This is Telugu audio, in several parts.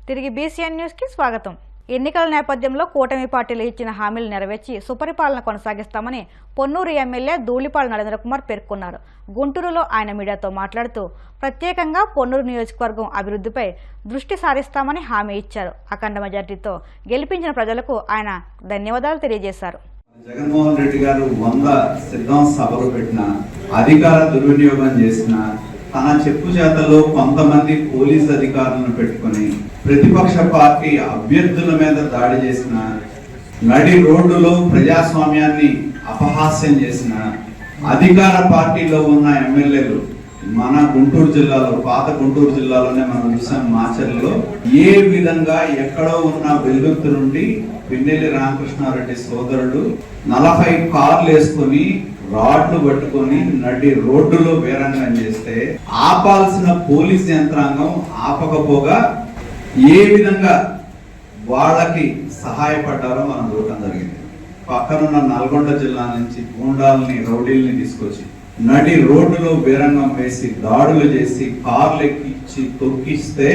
తిరిగి బీసీఎన్ న్యూస్కి స్వాగతం. ఎన్నికల నేపథ్యంలో కూటమి పార్టీలు ఇచ్చిన హామీలు నెరవేర్చి సుపరిపాలన కొనసాగిస్తామని పొన్నూరు ఎమ్మెల్యే ధూళిపాల నరేంద్ర కుమార్ పేర్కొన్నారు. గుంటూరులో ఆయన మీడియాతో మాట్లాడుతూ ప్రత్యేకంగా పొన్నూరు నియోజకవర్గం అభివృద్ధిపై దృష్టి సారిస్తామని హామీ ఇచ్చారు. అఖండ మెజార్టీతో గెలిపించిన ప్రజలకు ఆయన ధన్యవాదాలు తెలియజేశారు. జగన్మోహన్ రెడ్డి గారు 100 సిద్ధం సభలు పెట్టిన, అధికార దుర్వినియోగం చేసిన, తన చెప్పు చేతల్లో కొంతమంది పోలీస్ అధికారులను పెట్టుకుని ప్రతిపక్ష పార్టీ అభ్యర్థుల మీద దాడి చేసిన, నడి రోడ్డులో ప్రజాస్వామ్యాన్ని అపహాస్యం చేసిన అధికార పార్టీలో ఉన్న ఎమ్మెల్యేలు మన గుంటూరు జిల్లాలో, పాత గుంటూరు జిల్లాలోనే మనం చూసాం. మాచర్లలో ఏ విధంగా ఎక్కడో ఉన్న వెల్లుర్తి నుండి పిన్నెల్లి రామకృష్ణారెడ్డి సోదరుడు 40 కార్లు వేసుకొని రాడ్లు పట్టుకొని నడి రోడ్డులో వీరంగం చేస్తే ఆపాల్సిన పోలీస్ యంత్రాంగం ఆపకపోగా ఏ విధంగా వాళ్ళకి సహాయపడ్డారో మనం చూడటం జరిగింది. పక్కనున్న నల్గొండ జిల్లా నుంచి గూండాలని, రౌడీల్ని తీసుకొచ్చి నడి రోడ్డులో వీరంగం వేసి దాడులు చేసి కార్లు ఎక్కించి తొక్కిస్తే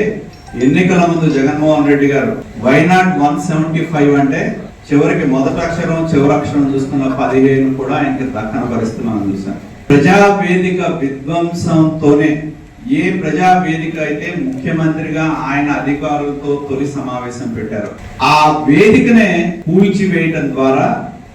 ఎన్నికల ముందు జగన్మోహన్ రెడ్డి గారు వైనాట్ 175 అంటే చివరికి మొదటి అక్షరం చివరి అక్షరం చూసుకున్న 15 కూడా ఆయనకి దక్కన పరిస్థితి మనం చూసాం. ప్రజావేదిక విధ్వంసంతోనే, ఏ ప్రజావేదిక అయితే ముఖ్యమంత్రిగా ఆయన అధికారులతో తొలి సమావేశం పెట్టారు, ఆ వేదికనే కూల్చివేయటం ద్వారా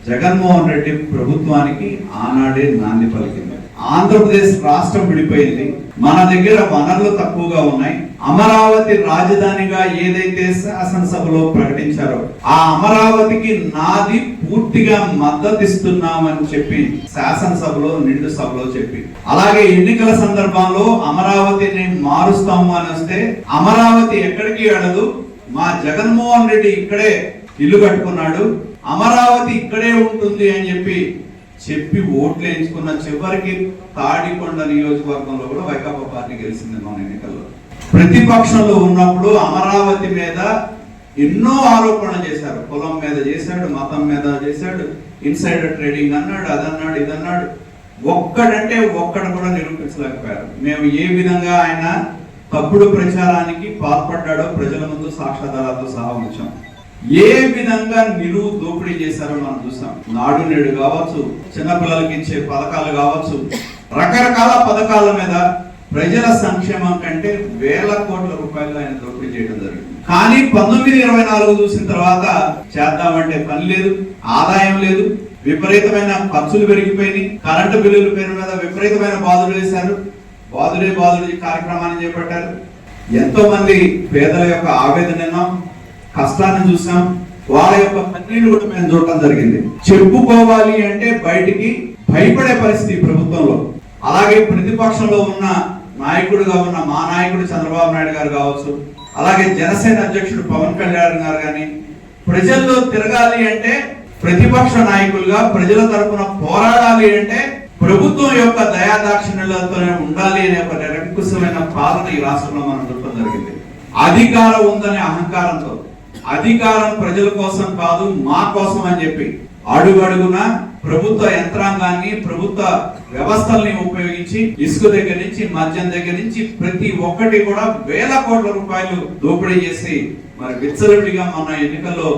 జగన్మోహన్ రెడ్డి ప్రభుత్వానికి ఆనాడే నాంది పలికింది. ఆంధ్రప్రదేశ్ రాష్ట్రం విడిపోయింది, మన దగ్గర వనరులు తక్కువగా ఉన్నాయి. అమరావతి రాజధానిగా ఏదైతే శాసనసభలో ప్రకటించారో ఆ అమరావతికి నాది పూర్తిగా మద్దతిస్తున్నామని చెప్పి శాసనసభలో, నిండు సభలో చెప్పి, అలాగే ఎన్నికల సందర్భంలో అమరావతిని మారుస్తాము అని వస్తే అమరావతి ఎక్కడికి వెళ్ళదు, మా జగన్మోహన్ రెడ్డి ఇక్కడే ఇల్లు కట్టుకున్నాడు, అమరావతి ఇక్కడే ఉంటుంది అని చెప్పి ఓట్లు వేయించుకున్న చివరికి తాడికొండ నియోజకవర్గంలో కూడా వైకాపా పార్టీ గెలిచింది మన ఎన్నికల్లో. ప్రతిపక్షంలో ఉన్నప్పుడు అమరావతి మీద ఎన్నో ఆరోపణలు చేశారు. కులం మీద చేశాడు, మతం మీద చేశాడు, ఇన్సైడర్ ట్రేడింగ్ అన్నాడు, అదన్నాడు, ఇదన్నాడు. ఒక్కడంటే ఒక్కడు కూడా నిరూపించలేకపోయారు. మేము ఏ విధంగా ఆయన తప్పుడు ప్రచారానికి పాల్పడ్డాడో ప్రజల ముందు సాక్ష్యాధారాలతో సహా ఉంచాం. ఏ విధంగా నిలువు దోపిడీ చేశారో మనం చూసాం. నాడు నేడు కావచ్చు, చిన్నపిల్లలకి ఇచ్చే పథకాలు కావచ్చు, రకరకాల పథకాల మీద ప్రజల సంక్షేమం కంటే వేల కోట్ల రూపాయలు ఆయన దోపిడీ చేయడం జరిగింది. కానీ 1924 చూసిన తర్వాత చేద్దామంటే పని లేదు, ఆదాయం లేదు, విపరీతమైన ఖర్చులు పెరిగిపోయినాయి. కరెంటు బిల్లుల పేరు మీద విపరీతమైన బాధలు వేశారు. బాధుడే కార్యక్రమాన్ని చేపట్టారు. ఎంతో మంది పేదల యొక్క ఆవేదన, కష్టాన్ని చూసాం. వాళ్ళ యొక్క కన్నీళ్లు కూడా మేము చూడటం జరిగింది. చెప్పుకోవాలి అంటే బయటికి భయపడే పరిస్థితి ప్రభుత్వంలో. అలాగే ప్రతిపక్షంలో ఉన్న నాయకుడుగా ఉన్న మా నాయకుడు చంద్రబాబు నాయుడు గారు కావచ్చు, అలాగే జనసేన అధ్యక్షుడు పవన్ కళ్యాణ్ గారు కానీ ప్రజల్లో తిరగాలి అంటే, ప్రతిపక్ష నాయకులుగా ప్రజల తరపున పోరాడాలి అంటే ప్రభుత్వం యొక్క దయాదాక్షిణ్యాలతోనే ఉండాలి అనే ఒక నిరంకుశమైన పాలన ఈ రాష్ట్రంలో మనం చూడటం జరిగింది. అధికారం ఉందనే అహంకారంతో, అధికారం ప్రజల కోసం కాదు మా కోసం అని చెప్పి అడుగడుగున ప్రభుత్వ యంత్రాంగాన్ని, ప్రభుత్వ వ్యవస్థల్ని ఉపయోగించి ఇసుక దగ్గర నుంచి, మద్యం దగ్గర నుంచి ప్రతి ఒక్కటి కూడా వేల కోట్ల రూపాయలు దోపిడీ చేసి మరి విచ్చలవిడిగా మన ఎన్నికల్లో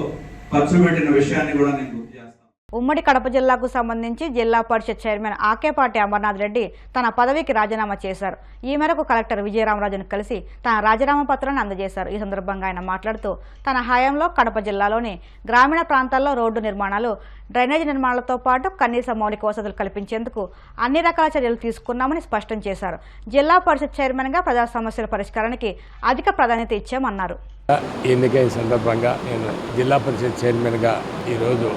ఖర్చు పెట్టిన విషయాన్ని కూడా నేను గుర్తు చేస్తాను. ఉమ్మడి కడప జిల్లాకు సంబంధించి జిల్లా పరిషత్ చైర్మన్ ఆకేపాటి అమర్నాథ్ రెడ్డి తన పదవికి రాజీనామా చేశారు. ఈ మేరకు కలెక్టర్ విజయరామరాజును కలిసి తన రాజీనామా పత్రాన్ని అందజేశారు. ఈ సందర్భంగా ఆయన మాట్లాడుతూ తన హయాంలో కడప జిల్లాలోని గ్రామీణ ప్రాంతాల్లో రోడ్డు నిర్మాణాలు, డ్రైనేజీ నిర్మాణాలతో పాటు కనీస మౌలిక వసతులు కల్పించేందుకు అన్ని రకాల చర్యలు తీసుకున్నామని స్పష్టం చేశారు. జిల్లా పరిషత్ చైర్మన్గా ప్రజా సమస్యల పరిష్కారానికి అధిక ప్రాధాన్యత ఇచ్చామన్నారు. ఎన్నికైన సందర్భంగా నేను జిల్లా పరిషత్ చైర్మన్గా ఈరోజు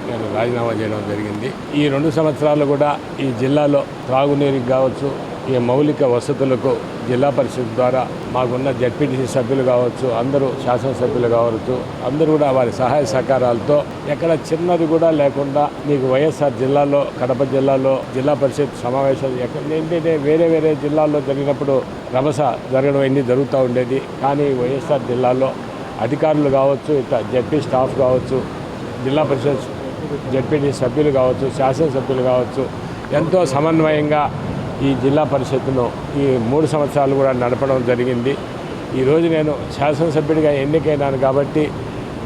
నేను రాజీనామా చేయడం జరిగింది. ఈ 2 సంవత్సరాలు కూడా ఈ జిల్లాలో త్రాగునీరుకి కావచ్చు, ఈ మౌలిక వసతులకు జిల్లా పరిషత్ ద్వారా మాకున్న జడ్పీటీసీ సభ్యులు కావచ్చు, అందరూ శాసనసభ్యులు కావచ్చు, అందరూ కూడా వారి సహాయ సహకారాలతో ఎక్కడ చిన్నది కూడా లేకుండా మీకు వైఎస్ఆర్ జిల్లాలో, కడప జిల్లాలో జిల్లా పరిషత్ సమావేశాలు ఏంటంటే వేరే జిల్లాల్లో జరిగినప్పుడు రభస జరగడం అన్నీ జరుగుతూ ఉండేది. కానీ వైఎస్ఆర్ జిల్లాలో అధికారులు కావచ్చు, ఇట్లా జడ్పీ స్టాఫ్ కావచ్చు, జిల్లా పరిషత్ జడ్పీటీ సభ్యులు కావచ్చు, శాసనసభ్యులు కావచ్చు, ఎంతో సమన్వయంగా ఈ జిల్లా పరిషత్తును ఈ 3 సంవత్సరాలు కూడా నడపడం జరిగింది. ఈరోజు నేను శాసనసభ్యుడిగా ఎన్నికైనాను కాబట్టి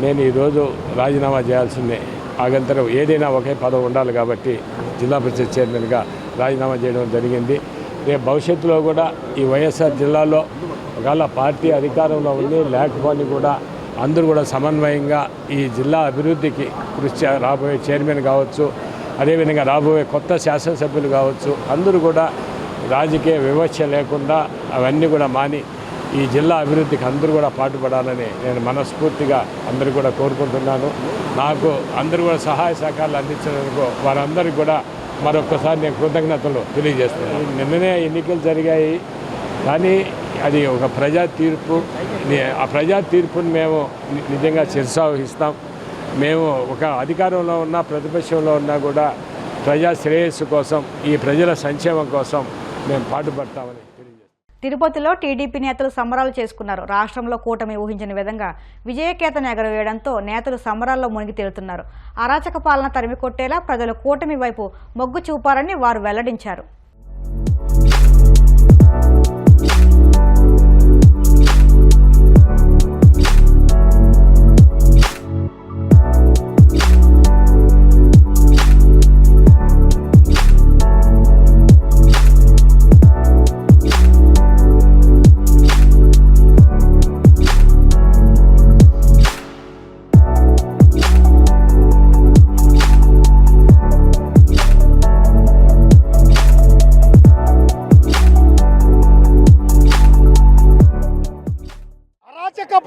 నేను ఈరోజు రాజీనామా చేయాల్సిందే. ఆగంతరం ఏదైనా ఒకే పదవి ఉండాలి కాబట్టి జిల్లా పరిషత్ చైర్మన్గా రాజీనామా చేయడం జరిగింది. రేపు భవిష్యత్తులో కూడా ఈ వైఎస్ఆర్ జిల్లాలో ఒకవేళ పార్టీ అధికారంలో ఉంది లేకపోని కూడా అందరూ కూడా సమన్వయంగా ఈ జిల్లా అభివృద్ధికి కృషి రాబోయే చైర్మన్ కావచ్చు, అదేవిధంగా రాబోయే కొత్త శాసనసభ్యులు కావచ్చు, అందరూ కూడా రాజకీయ వివక్ష లేకుండా అవన్నీ కూడా మాని ఈ జిల్లా అభివృద్ధికి అందరూ కూడా పాటుపడాలని నేను మనస్ఫూర్తిగా అందరూ కూడా కోరుకుంటున్నాను. నాకు అందరూ కూడా సహాయ సహకారాలు అందించినందుకు వారందరికీ కూడా మరొకసారి నేను కృతజ్ఞతలు తెలియజేస్తున్నాను. నిన్ననే ఎన్నికలు జరిగాయి, కానీ అది ఒక ప్రజా తీర్పు. ఆ ప్రజా తీర్పుని మేము నిజంగా శిరసావహిస్తాం. మేము ఒక అధికారంలో ఉన్నా ప్రతిపక్షంలో ఉన్నా కూడా ప్రజా శ్రేయస్సు కోసం, ఈ ప్రజల సంక్షేమం కోసం మేము పాటుపడతామని తెలియజేస్తాం. తిరుపతిలో టీడీపీ నేతలు సంబరాలు చేసుకున్నారు. రాష్ట్రంలో కూటమి ఊహించిన విధంగా విజయకేతన ఎగరవేయడంతో నేతలు సంబరాల్లో మునిగి తేలుతున్నారు. అరాచక పాలన తరిమికొట్టేలా ప్రజలు కూటమి వైపు మొగ్గు చూపారని వారు వెల్లడించారు.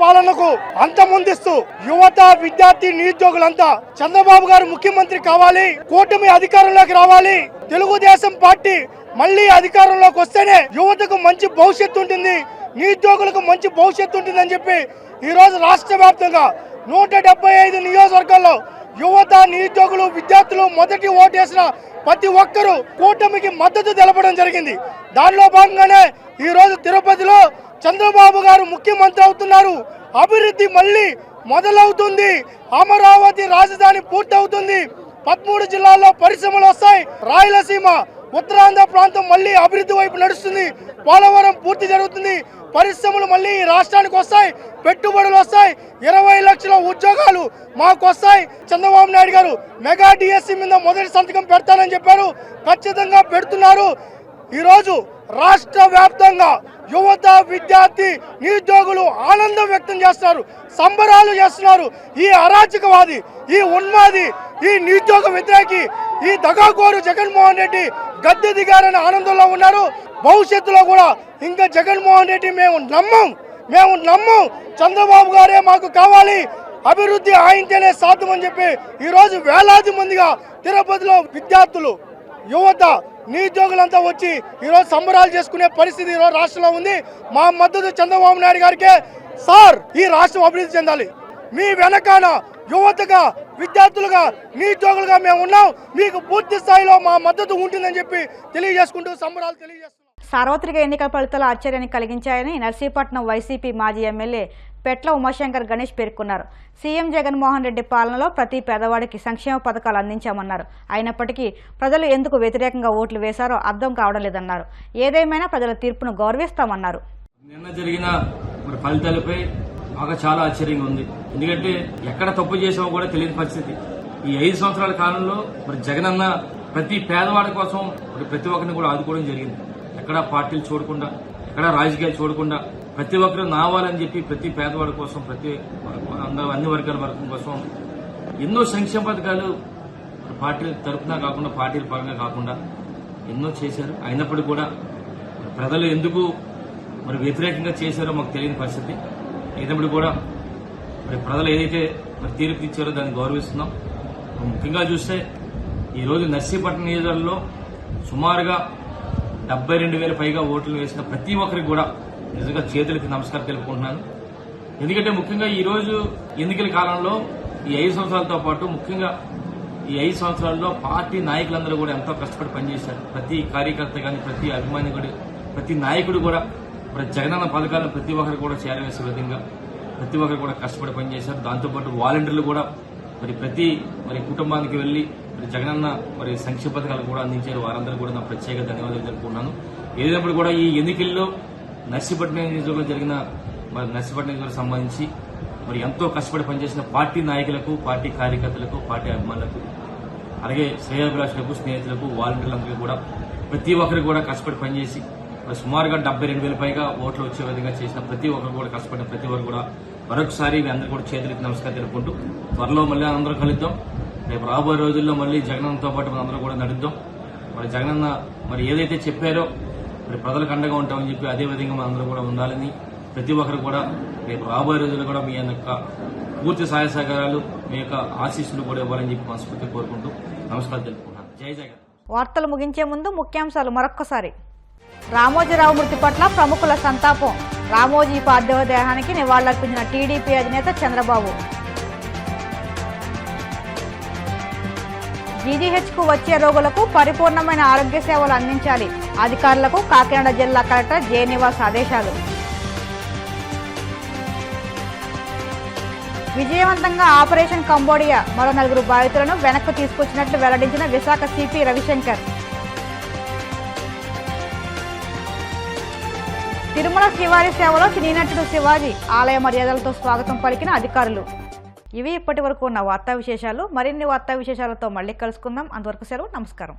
పాలనకు అంతమొందిస్తూ యువత, విద్యార్థి, నిరుద్యోగులంతా చంద్రబాబు గారు ముఖ్యమంత్రి కావాలి, కూటమి అధికారంలోకి రావాలి, తెలుగుదేశం పార్టీ మళ్లీ అధికారంలోకి వస్తేనే యువతకు మంచి భవిష్యత్తు ఉంటుంది, నిరుద్యోగులకు మంచి భవిష్యత్తు ఉంటుందని చెప్పి ఈ రోజు రాష్ట్ర వ్యాప్తంగా 175 నియోజకవర్గాల్లో యువత, నిరుద్యోగులు, విద్యార్థులు మొదటి ఓటేసిన ప్రతి ఒక్కరూ కూటమికి మద్దతు తెలపడం జరిగింది. దానిలో భాగంగానే ఈ రోజు తిరుపతిలో చంద్రబాబు గారు ముఖ్యమంత్రి అవుతున్నారు. అభివృద్ధి మళ్ళీ మొదలవుతుంది. అమరావతి రాజధాని పూర్తవుతుంది. 13 జిల్లాల్లో పరిశ్రమలు వస్తాయి. రాయలసీమ, ఉత్తరాంధ్ర ప్రాంతం మళ్ళీ అభివృద్ధి వైపు నడుస్తుంది. పోలవరం పూర్తి జరుగుతుంది. పరిశ్రమలు మళ్ళీ రాష్ట్రానికి వస్తాయి. పెట్టుబడులు వస్తాయి. 20 లక్షల ఉద్యోగాలు మాకు వస్తాయి. చంద్రబాబు నాయుడు గారు మెగా డిఎస్సి మీద మొదటి సంతకం పెడతానని చెప్పారు. ఖచ్చితంగా పెడుతున్నారు. ఈరోజు రాష్ట్ర వ్యాప్తంగా యువత, విద్యార్థి, నిరుద్యోగులు ఆనందం వ్యక్తం చేస్తున్నారు, సంబరాలు చేస్తున్నారు. ఈ అరాచకవాది, ఈ ఉన్మాది, ఈ నిరుద్యోగ వ్యతిరేకి, ఈ దగాకోరు జగన్మోహన్ రెడ్డి గద్దె దిగారని ఆనందంలో ఉన్నారు. భవిష్యత్తులో కూడా ఇంకా జగన్మోహన్ రెడ్డి మేము నమ్మం, చంద్రబాబు గారే మాకు కావాలి, అభివృద్ధి ఆయనతోనే సాధ్యమని చెప్పి ఈరోజు వేలాది మందిగా తిరుపతిలో విద్యార్థులు, యువత, నిరుద్యోగులంతా వచ్చి ఈరోజు సంబరాలు చేసుకునే పరిస్థితి ఈరోజు రాష్ట్రంలో ఉంది. మా మద్దతు చంద్రబాబు నాయుడు గారికి. సార్, ఈ రాష్ట్రం అభివృద్ధి చెందాలి. మీ వెనకాల యువతగా, విద్యార్థులుగా, నిరుద్యోగులుగా మేము ఉన్నాం. మీకు పూర్తి స్థాయిలో మా మద్దతు ఉంటుందని చెప్పి తెలియజేసుకుంటూ సంబరాలు తెలియజేస్తున్నాం. సార్వత్రిక ఎన్నికల ఫలితాలు ఆశ్చర్యాన్ని కలిగించాయని నర్సీపట్నం వైసీపీ మాజీ ఎమ్మెల్యే పెట్ల ఉమాశంకర్ గణేష్ పేర్కొన్నారు. సీఎం జగన్మోహన్ రెడ్డి పాలనలో ప్రతి పేదవాడికి సంక్షేమ పథకాలు అందించామన్నారు. అయినప్పటికీ ప్రజలు ఎందుకు వ్యతిరేకంగా ఓట్లు వేశారో అర్థం కావడం లేదన్నారు. ఏదేమైనా ప్రజల తీర్పును గౌరవిస్తామన్నారు. నిన్న జరిగిన ఫలితాలపై మాకు చాలా ఆశ్చర్యంగా ఉంది. ఎందుకంటే ఎక్కడ తప్పు చేసామో కూడా తెలియని పరిస్థితి. ఈ 5 సంవత్సరాల కాలంలో జగనన్న ప్రతి పేదవాడి కోసం ప్రతి ఒక్కరిని కూడా ఆదుకోవడం జరిగింది. ఎక్కడ పార్టీలు చూడకుండా, ఎక్కడ రాజకీయాలు చూడకుండా ప్రతి ఒక్కరు నావాలని చెప్పి ప్రతి పేదవాడి కోసం, అన్ని వర్గాల వర్గం కోసం ఎన్నో సంక్షేమ పథకాలు పార్టీల తరఫున కాకుండా, పార్టీల పరంగా కాకుండా ఎన్నో చేశారు. అయినప్పటికీ కూడా ప్రజలు ఎందుకు వ్యతిరేకంగా చేశారో మాకు తెలియని పరిస్థితి. అయినప్పుడు కూడా ప్రజలు ఏదైతే తీర్పు ఇచ్చారో దాన్ని గౌరవిస్తున్నాం. ముఖ్యంగా చూస్తే ఈరోజు నర్సీపట్నం నియోజకవర్గంలో సుమారుగా 72,000 పైగా ఓట్లు వేసిన ప్రతి ఒక్కరికి కూడా నిజంగా చేతులకి నమస్కారం తెలుపుకుంటున్నాను. ఎందుకంటే ముఖ్యంగా ఈరోజు ఎన్నికల కాలంలో ఈ 5 సంవత్సరాలతో పాటు ముఖ్యంగా ఈ 5 సంవత్సరాల్లో పార్టీ నాయకులందరూ కూడా ఎంతో కష్టపడి పనిచేశారు. ప్రతి కార్యకర్త కానీ, ప్రతి అభిమాని కూడా, ప్రతి నాయకుడు కూడా జగనన్న పథకాలను ప్రతి ఒక్కరు కూడా చేరవేసే విధంగా ప్రతి ఒక్కరు కూడా కష్టపడి పనిచేశారు. దాంతోపాటు వాలంటీర్లు కూడా ప్రతి కుటుంబానికి వెళ్లి జగనన్న సంక్షేమ పథకాలు కూడా అందించారు. వారందరూ కూడా నా ప్రత్యేక ధన్యవాదాలు తెలుపుకున్నాను. ఏదైనప్పుడు కూడా ఈ ఎన్నికల్లో నర్సీపట్నం నియోజకవర్గంలో జరిగిన మరి నర్సీపట్నం నియోజకవర్గానికి సంబంధించి మరి ఎంతో కష్టపడి పనిచేసిన పార్టీ నాయకులకు, పార్టీ కార్యకర్తలకు, పార్టీ అభిమానులకు, అలాగే శ్రేయోభిలాషులకు, స్నేహితులకు, వాలంటీర్లందరికీ కూడా ప్రతి ఒక్కరికి కూడా కష్టపడి పనిచేసి మరి సుమారుగా 72,000 పైగా ఓట్లు వచ్చే విధంగా చేసిన ప్రతి ఒక్కరు కూడా కష్టపడిన ప్రతి ఒక్కరు కూడా మరొకసారి మీ అందరూ కూడా చేతులెత్తి నమస్కారం తెలుపుకుంటూ త్వరలో మళ్ళీ అందరం కలుద్దాం. రేపు రాబోయే రోజుల్లో మళ్ళీ జగనన్నతో పాటు మన అందరూ కూడా నడుద్దాం. మరి జగనన్న మరి ఏదైతే చెప్పారో మరి ప్రజలకు అండగా ఉంటామని చెప్పి అదే విధంగా మన అందరూ కూడా ఉండాలని ప్రతి ఒక్కరు కూడా రేపు రాబోయే రోజుల్లో కూడా మీ యొక్క పూర్తి సహాయ సహకారాలు, మీ యొక్క ఆశీస్సులు కూడా ఇవ్వాలని చెప్పి మనస్ఫూర్తిగా కోరుకుంటూ నమస్కారం తెలుపుకుంటున్నాను. జై జగన్. వార్తలు ముగించే ముందు ముఖ్యాంశాలు మరొక్కసారి. రామోజీరావు మృతి పట్ల ప్రముఖుల సంతాపం. రామోజీ పార్థివ దేహానికి నివాళులర్పించిన టీడీపీ అధినేత చంద్రబాబు. జీజీహెచ్కు వచ్చే రోగులకు పరిపూర్ణమైన ఆరోగ్య సేవలు అందించాలి. అధికారులకు కాకినాడ జిల్లా కలెక్టర్ జె నివాస్ ఆదేశాలు. విజయవంతంగా ఆపరేషన్ కంబోడియా మరో 4 బాధితులను వెనక్కు తీసుకొచ్చినట్లు వెల్లడించిన విశాఖ సిపి రవిశంకర్. తిరుమల శ్రీవారి సేవలో సినీ నటుడు శివాజీ ఆలయ మర్యాదలతో స్వాగతం పలికిన అధికారులు. ఇవి ఇప్పటి వరకు ఉన్న వార్తా విశేషాలు. మరిన్ని వార్తా విశేషాలతో మళ్ళీ కలుసుకుందాం. అంతవరకు సెలవు. నమస్కారం.